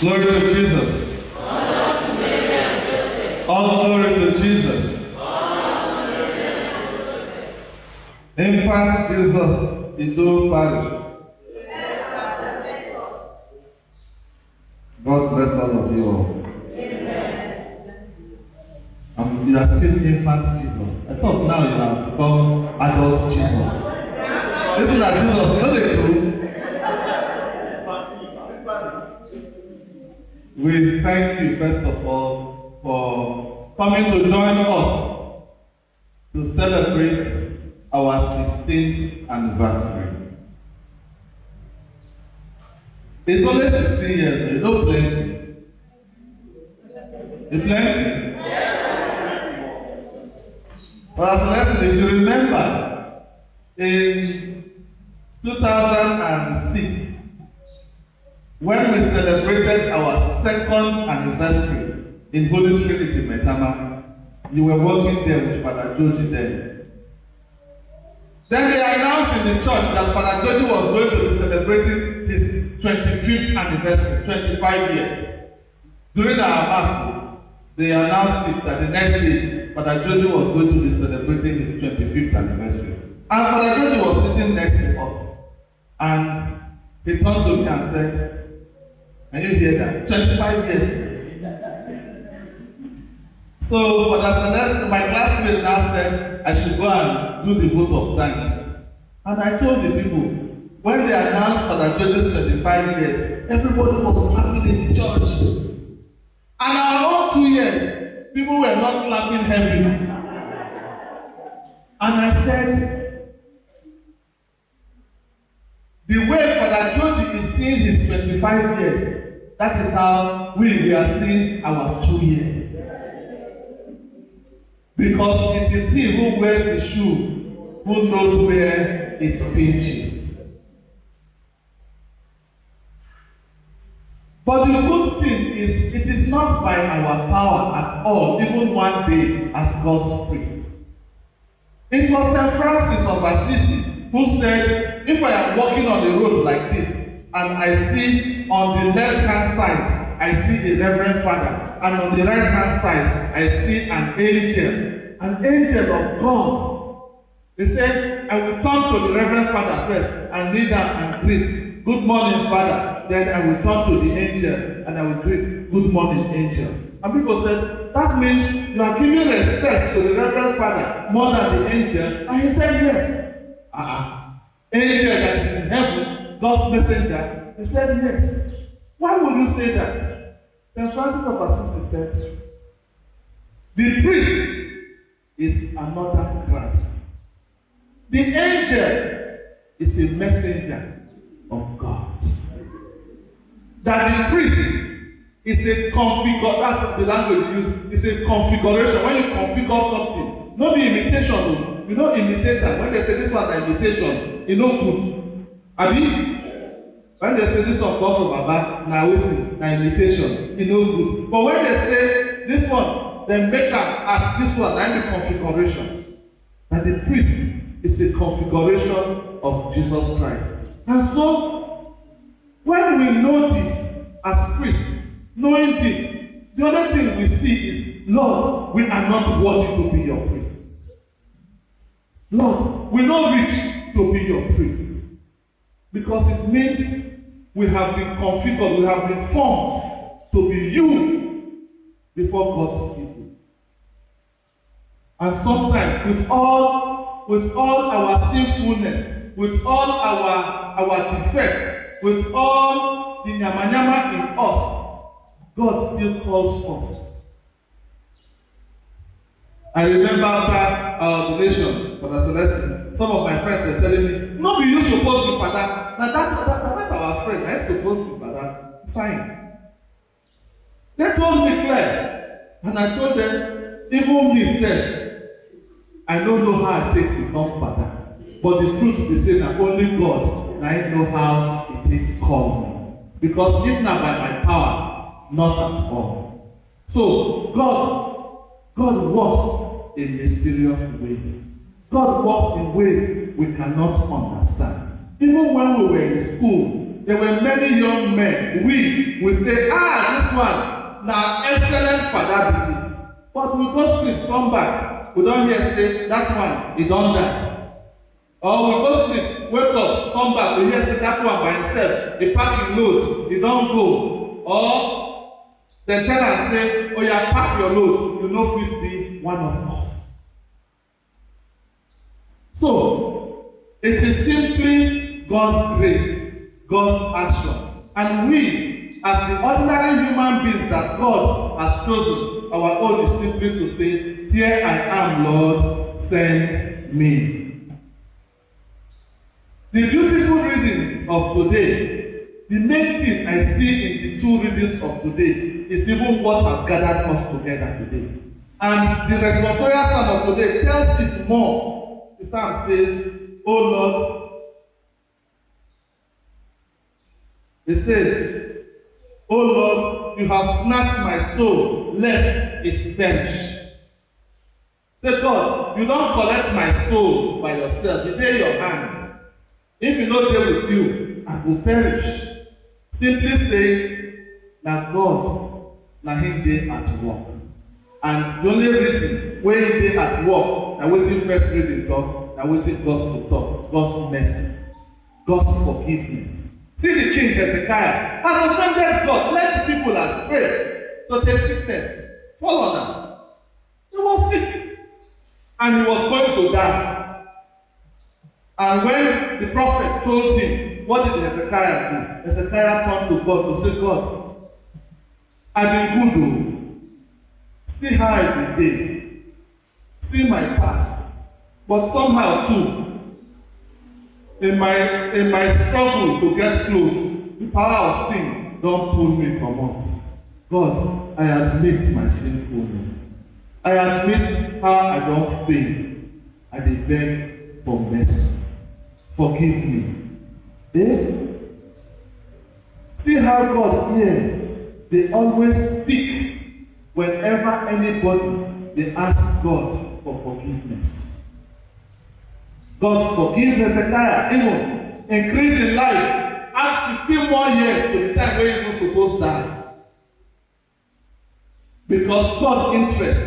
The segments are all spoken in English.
Glory to Jesus. All glory to Jesus. Infant Jesus, Ido Parish. God bless all of you all. You are still infant Jesus. I thought now you have become adult Jesus. This is not Jesus, you know they do. We thank you first of all for coming to join us to celebrate our 16th anniversary. It's only 16 years, you know plenty. It's plenty. But as a lesson, if you remember, in 2006, when we celebrated our second anniversary in Holy Trinity, Metama, you were working there with Father Joji then. Then they announced in the church that Father Joji was going to be celebrating his 25th anniversary, 25 years. During our mass, they announced it that the next day, Father Joji was going to be celebrating his 25th anniversary. And Father Joji was sitting next to us. And he turned to me and said, "Can you hear that? 25 years." So Father Celeste, my classmate now said, I should go and do the vote of thanks. And I told the people, when they announced Father Joji's 25 years, everybody was clapping in the church. And our own 2 years, people were not clapping heavily. And I said, the way Father Joji is seeing his 25 years, that is how we are seeing our 2 years. Because it is he who wears the shoe, who knows where it pinches. But the good thing is, it is not by our power at all, even one day as God's priest. It was St. Francis of Assisi who said, if I am walking on the road like this, and I see on the left-hand side, I see a Reverend Father, and on the right-hand side, I see an angel of God. He said, I will turn to the Reverend Father first and kneel down and greet, "Good morning, Father." Then I will turn to the angel and I will greet, "Good morning, angel." And people said, that means you are giving respect to the Reverend Father more than the angel. And he said, yes. Angel that is in heaven, God's messenger. He said, yes. Why would you say that? St. Francis of Assisi said, the priest is another Christ. The angel is a messenger of God. That the priest is a configuration, that's the language we use, it's a configuration. When you configure something, not the imitation, you know imitator, when they say this one is imitation, you know good. Abi? When they say this one comes from Baba, now waiting, now imitation, you know good. But when they say this one, they make up as this one, and the configuration. That the priest is a configuration of Jesus Christ. And so, when we know this as priests, knowing this, the other thing we see is, Lord, we are not worthy to be your priests. Lord, we're not rich to be your priests. Because it means we have been configured, we have been formed to be you before God's people. And sometimes with all our sinfulness, with all our defects, with all the nyama in us, God still calls us. I remember after our donation for the Celestine, some of my friends were telling me, "No, you supposed to be for that." Now that's our friend. I'm supposed to be for that. Fine. They told me clear, and I told them, even me said, I don't know how I take become father. But the truth is that only God, I know how it come. Because if not by my power, not at all. So God works in mysterious ways. God works in ways we cannot understand. Even when we were in school, there were many young men. We say, this one, now excellent father be this. But we go sleep, come back, we don't hear say that one, he don't die. Or we go sleep, wake up, come back, we hear say that one by himself, he pack him load, he don't go. Or the tell am say, oh yeah, pack your load, you no fit be one of us. So, it is simply God's grace, God's action. And we, as the ordinary human beings that God has chosen, our own is simply to say, here I am, Lord, send me. The beautiful readings of today, the main thing I see in the two readings of today is even what has gathered us together today. And the responsorial psalm of today tells it more. The psalm says, "O Lord," it says, "O Lord, you have snatched my soul, lest it perish." Say, God, you don't collect my soul by yourself. It's in your hand. If you not there with you, I will perish. Simply say that God, na him dey at work. And the only reason why he dey at work, na wetin first reading talk, na wetin gospel talk, God's mercy, God's forgiveness. See the king Hezekiah has offended God, led the people astray. So the sickness fall on him. He was sick and he was going to die. And when the prophet told him, what did Hezekiah do? Hezekiah turned to God to say, God, I've been good though. See how I did. See my past. But somehow too, in my struggle to get close, the power of sin don't pull me from out. God, I admit my sinfulness. I admit how I don't fail. I dey beg for mercy. Forgive me. See how God here, they always speak whenever anybody they ask God for forgiveness. God forgive Hezekiah, even increase in life, add 15 more years to the time when you're supposed to die. Because God's interest,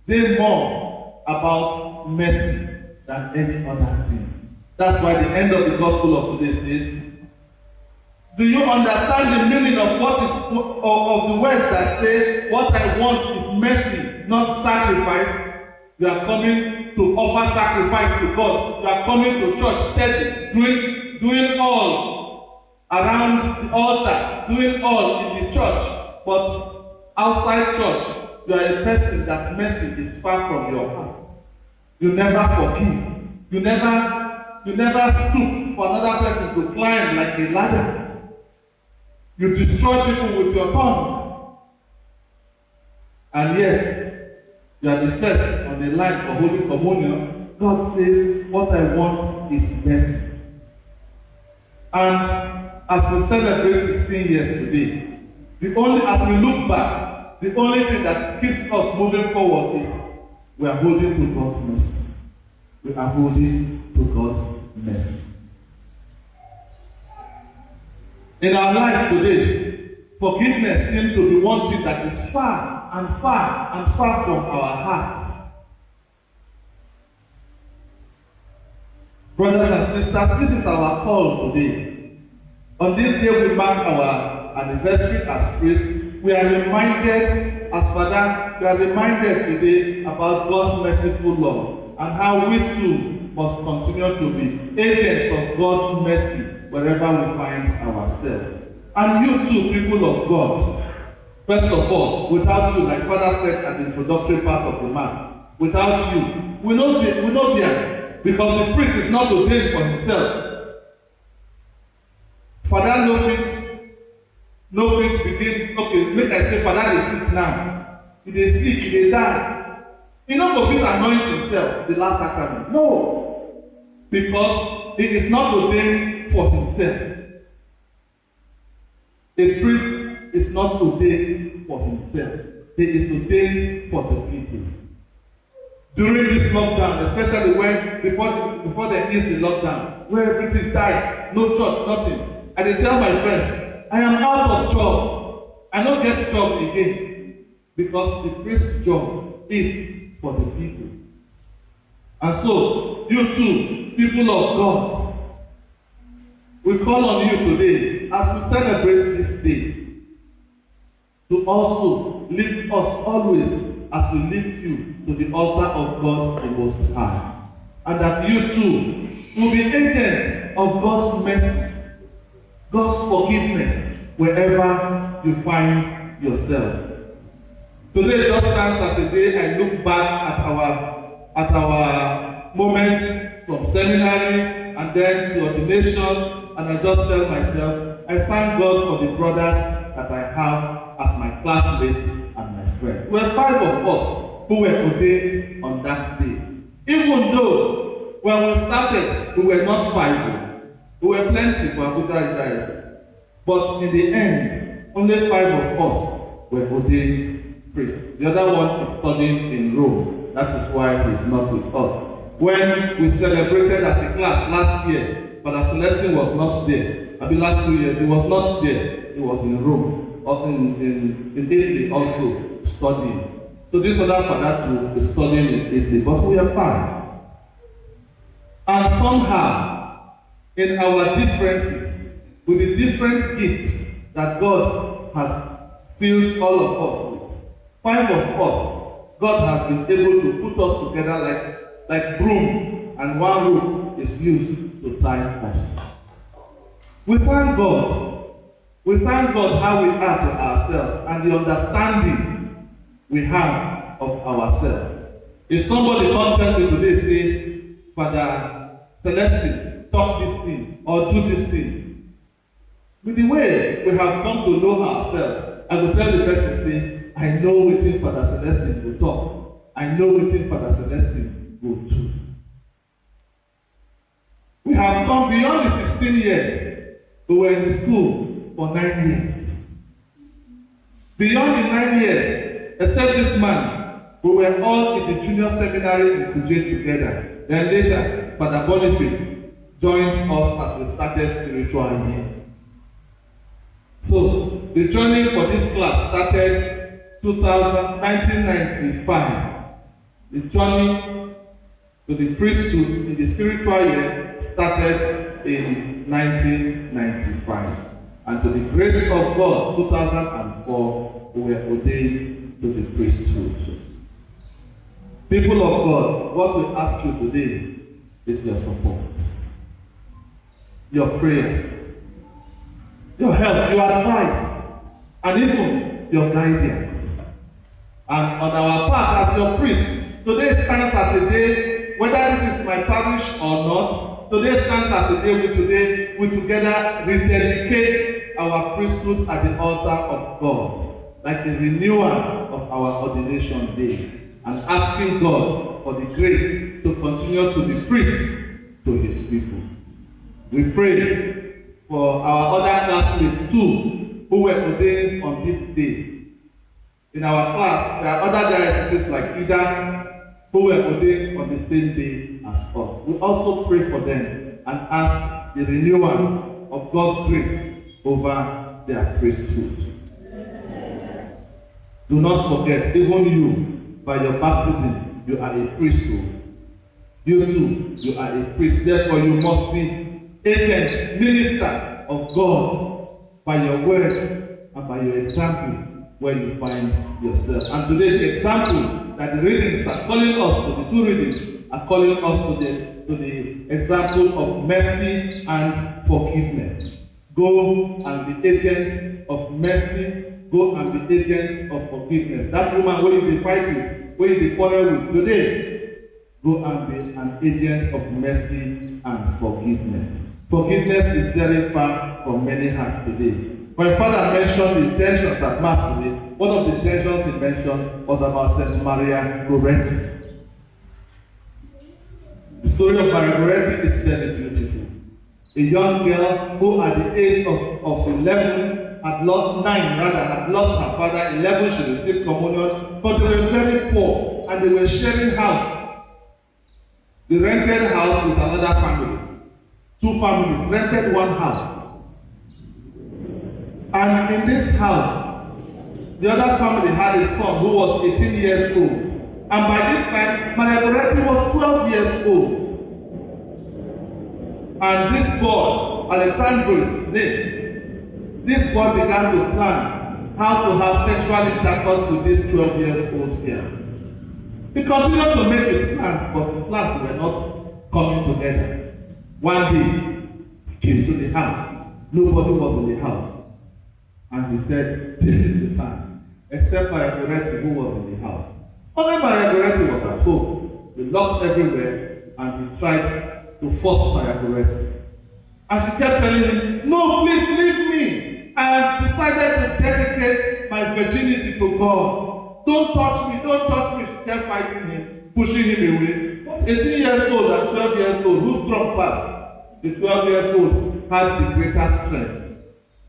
they more about mercy than any other thing. That's why the end of the gospel of today says, do you understand the meaning of what is of the words that say, what I want is mercy, not sacrifice? You are coming to offer sacrifice to God. You are coming to church steady, doing all around the altar, doing all in the church. But outside church, you are a person that mercy is far from your heart. You never forgive. You never stoop for another person to climb like a ladder. You destroy people with your tongue. And yet, you are the first on the line for Holy Communion. God says, what I want is mercy. And as we celebrate 16 years today, as we look back, the only thing that keeps us moving forward is we are holding to God's mercy. We are holding to God's mercy. In our life today, forgiveness seems to be one thing that is far and far and far from our hearts. Brothers and sisters, this is our call today. On this day we mark our anniversary as priests. We are reminded as Father, we are reminded today about God's merciful love and how we too must continue to be agents of God's mercy wherever we find ourselves. And you too, people of God, first of all, without you, like Father said at the introductory part of the Mass, without you, we not be here, because the priest is not ordained for himself. Father no fit begin, okay, make I say, Father dey sick now. He dey sick, he dey die. He no go fit anoint himself, the last sacrament. No, because he is not ordained for himself. A priest is not ordained for himself. He is ordained for the people. During this lockdown, especially when before they ease the lockdown, where everything died, no church, nothing. I dey tell my friends, I am out of job. I don't get job again because the priest's job is for the people. And so, you too, people of God, we call on you today as we celebrate this day to also lift us always as we lift you to the altar of God the Most High. And that you too will be agents of God's mercy, God's forgiveness, wherever you find yourself. Today just stands as a day I look back at our moments from seminary and then to ordination, and I just tell myself, I thank God for the brothers that I have as my classmates and my friends. We were 5 of us who were ordained on that day. Even though when we started, we were not 5. We were plenty for Abuja Diocese. But in the end, only 5 of us were ordained priests. The other one is studying in Rome. That is why he is not with us. When we celebrated as a class last year, Father Celestine was not there. I mean, last 2 years, he was not there. He was in Rome, or in Italy also, studying. So this other father too is studying in Italy, but we are fine. And somehow, in our differences, with the different gifts that God has filled all of us with, 5 of us, God has been able to put us together like broom, and one rope is used to tie us. We thank God. We thank God how we are to ourselves and the understanding we have of ourselves. If somebody comes to me today say, Father Celestine, talk this thing or do this thing, with the way we have come to know ourselves, I will tell the person, say, I know what Father Celestine will talk. I know what Father Celestine will do. We have come beyond the 16 years. We were in the school for 9 years. Beyond the 9 years, except this man, we were all in the junior seminary in Kuje together. Then later, Father Boniface joined us as we started spiritual year. So, the journey for this class started 1995. The journey to the priesthood in the spiritual year started in 1995. And to the grace of God, 2004, we were ordained to the priesthood. People of God, what we ask you today is your support, your prayers, your help, your advice, and even your guidance. And on our part as your priest, today stands as a day, whether this is my parish or not, today stands as a day we together rededicate our priesthood at the altar of God, like the renewal of our ordination day, and asking God for the grace to continue to be priest to his people. We pray for our other classmates too, who were ordained on this day. In our class, there are other dioceses like Ida who were ordained on the same day as us. We also pray for them and ask the renewal of God's grace over their priesthood. Do not forget, even you, by your baptism, you are a priesthood. You too, you are a priest. Therefore, you must be agent, minister of God by your word and by your example where you find yourself. And today, the example that the readings are calling us to, the 2 readings are calling us to the example of mercy and forgiveness. Go and be agents of mercy. Go and be agents of forgiveness. That woman where you be fighting, where you be quarrel with today, go and be an agent of mercy and forgiveness. Forgiveness is very far from many hearts today. When Father mentioned the intentions at Mass today, one of the intentions he mentioned was about Saint Maria Goretti. The story of Maria Goretti is very beautiful. A young girl who at the age of 11 had lost her father. 11 she received communion, but they were very poor and they were sharing house. They rented house with another family. 2 families rented one house. And in this house, The other family had a son who was 18 years old. And by this time, Maria Goretti was 12 years old. And this boy, Alessandro is his name, this boy began to plan how to have sexual intercourse with this 12 years old girl. He continued to make his plans, but his plans were not coming together. One day, he came to the house. Nobody was in the house. And he said, this is the time. Except Maria Goretti, who was in the house. Only Maria Goretti was at home. He locked everywhere, and he tried to force Maria Goretti. And she kept telling him, no, please leave me. I have decided to dedicate my virginity to God. Don't touch me, don't touch me. She kept fighting him, pushing him away. 18 years old and 12 years old, who strong past? The 12 years old had the greater strength.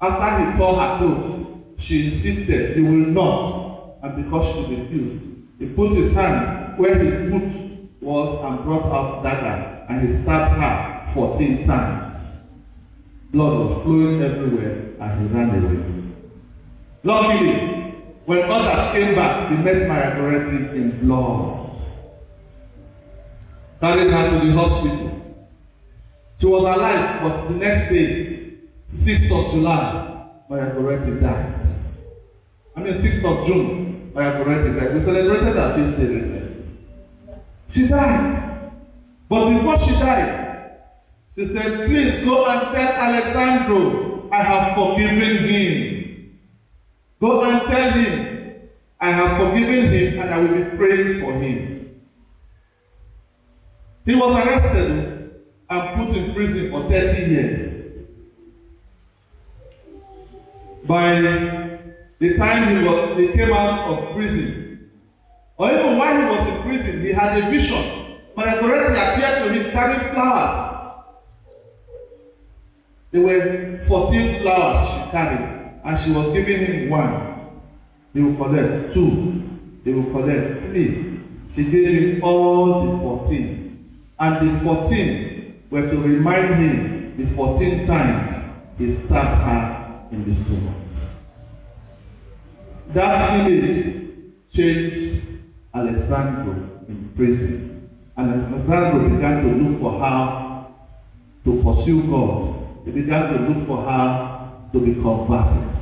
After he tore her clothes, she insisted he will not. And because she refused, he put his hand where his boot was and brought out dagger, and he stabbed her 14 times. Blood was flowing everywhere, and he ran away. Luckily, when others came back, they met Maria Goretti in blood. Carried her to the hospital. She was alive, but the next day, 6th of July, Maria Goretti died. 6th of June, Maria Goretti died. We celebrated her 5th day recently. She died. But before she died, she said, please go and tell Alessandro I have forgiven him. Go and tell him I have forgiven him and I will be praying for him. He was arrested and put in prison for 30 years. By the time he came out of prison, or even while he was in prison, he had a vision. Maria Goretti appeared to him carrying flowers. There were 14 flowers she carried, and she was giving him one. He will collect 2. He will collect 3. She gave him all the 14. And the 14 were to remind him the 14 times he stabbed her in the stomach. That image changed Alessandro in prison. And Alessandro began to look for how to pursue God. He began to look for how to be converted.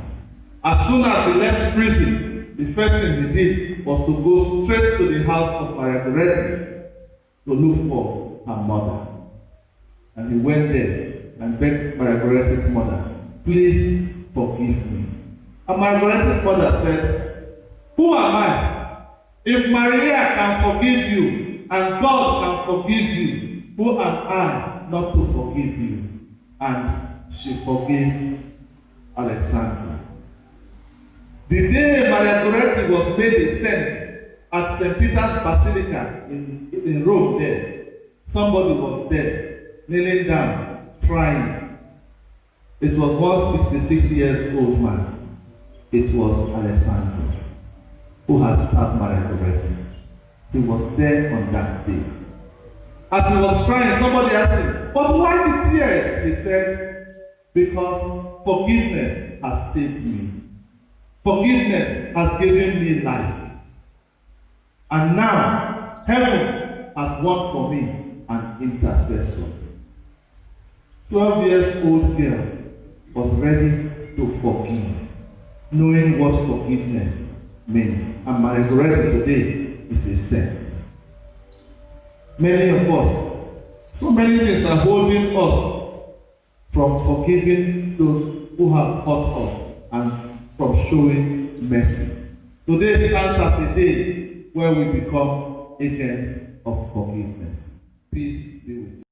As soon as he left prison, the first thing he did was to go straight to the house of Maria Goretti to look for her mother. And he went there and begged Maria Goretti's mother, please forgive me. And Maria Goretti's mother said, who am I? If Maria can forgive you and God can forgive you, who am I not to forgive you? And she forgave Alessandro. The day Maria Goretti was made a saint at St. Peter's Basilica in Rome there, somebody was there, kneeling down, crying. It was one 66 years old man. It was Alessandro, who had stabbed Maria Goretti. He was there on that day. As he was crying, somebody asked him, but why the tears? He said, because forgiveness has saved me. Forgiveness has given me life. And now, heaven has won for me an intercessor. 12 years old girl was ready to forgive, knowing what forgiveness means. And Maria Goretti today is a saint. Many of us, so many things are holding us from forgiving those who have hurt us and from showing mercy. Today stands as a day where we become agents of forgiveness. Peace be with you.